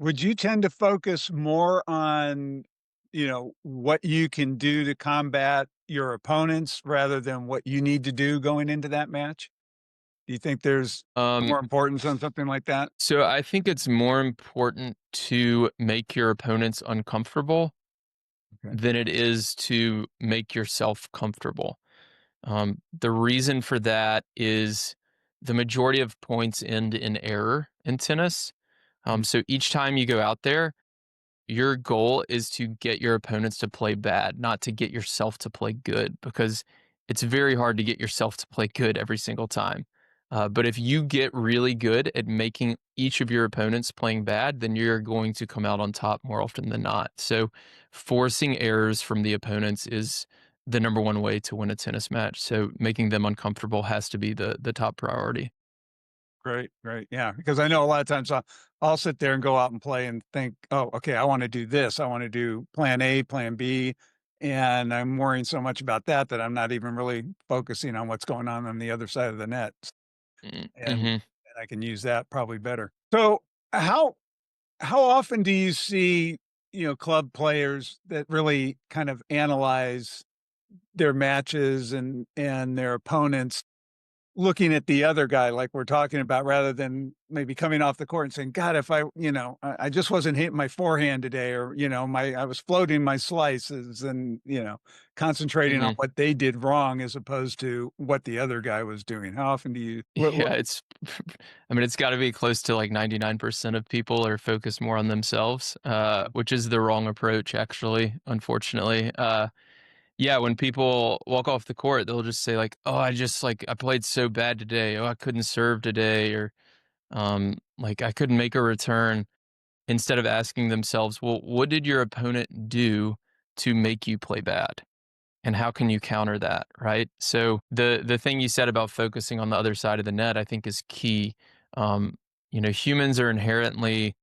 Would you tend to focus more on, what you can do to combat your opponents rather than what you need to do going into that match? Do you think there's Um, more importance on something like that? so I think it's more important to make your opponents uncomfortable Okay. than it is to make yourself comfortable. The reason for that is the majority of points end in error in tennis. Mm, So each time you go out there, your goal is to get your opponents to play bad, not to get yourself to play good, because it's very hard to get yourself to play good every single time. But if you get really good at making each of your opponents playing bad, then you're going to come out on top more often than not. So, forcing errors from the opponents is the number one way to win a tennis match. So, making them uncomfortable has to be the top priority. great, great. Yeah, because I know a lot of times I'll sit there and go out and play and think, "Oh, okay, I wanna do this. I wanna do plan A, plan B," and I'm worrying so much about that that I'm not even really focusing on what's going on the other side of the net, Mm-hmm. and I can use that probably better. So, how how often do you see, club players that really kind of analyze their matches and their opponents looking at the other guy like we're talking about rather than maybe coming off the court and saying, "God, if I just wasn't hitting my forehand today," or, my I was floating my slices and, concentrating on Mm-hmm. what they did wrong as opposed to what the other guy was doing. How often do you what Yeah, it's I mean, it's gotta be close to, like, 99% of people are focused more on themselves, which is the wrong approach, actually, unfortunately. Yeah, when people walk off the court, they'll just say, like, "Oh, I played so bad today. Oh, I couldn't serve today," or, like, "I couldn't make a return," instead of asking themselves, "Well, what did your opponent do to make you play bad?" And how can you counter that, right? So the thing you said about focusing on the other side of the net, I think is key. Um, humans are inherently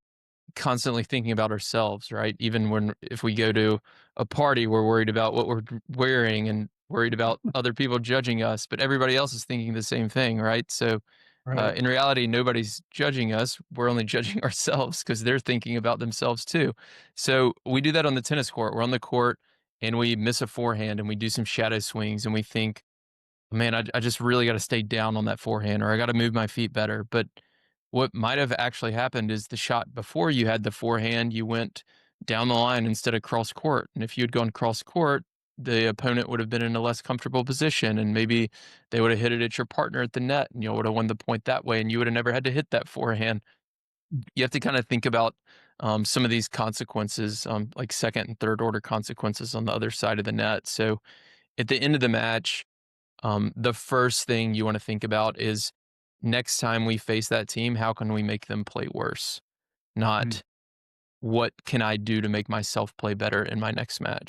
constantly thinking about ourselves, right? Even when if we go to a party, we're worried about what we're wearing and worried about other people judging us, but everybody else is thinking the same thing, right? So right. in reality, nobody's judging us. We're only judging ourselves because they're thinking about themselves too. So we do that on the tennis court. We're on the court and we miss a forehand and we do some shadow swings and we think, man, I just really got to stay down on that forehand or I got to move my feet better. But what might have actually happened is the shot before you had the forehand, you went down the line instead of cross court. And if you had gone cross court, the opponent would have been in a less comfortable position and maybe they would have hit it at your partner at the net and you would have won the point that way and you would have never had to hit that forehand. You have to kind of think about some of these consequences, like second and third order consequences on the other side of the net. So at the end of the match, the first thing you want to think about is next time we face that team, how can we make them play worse? Mm. Not what can I do to make myself play better in my next match?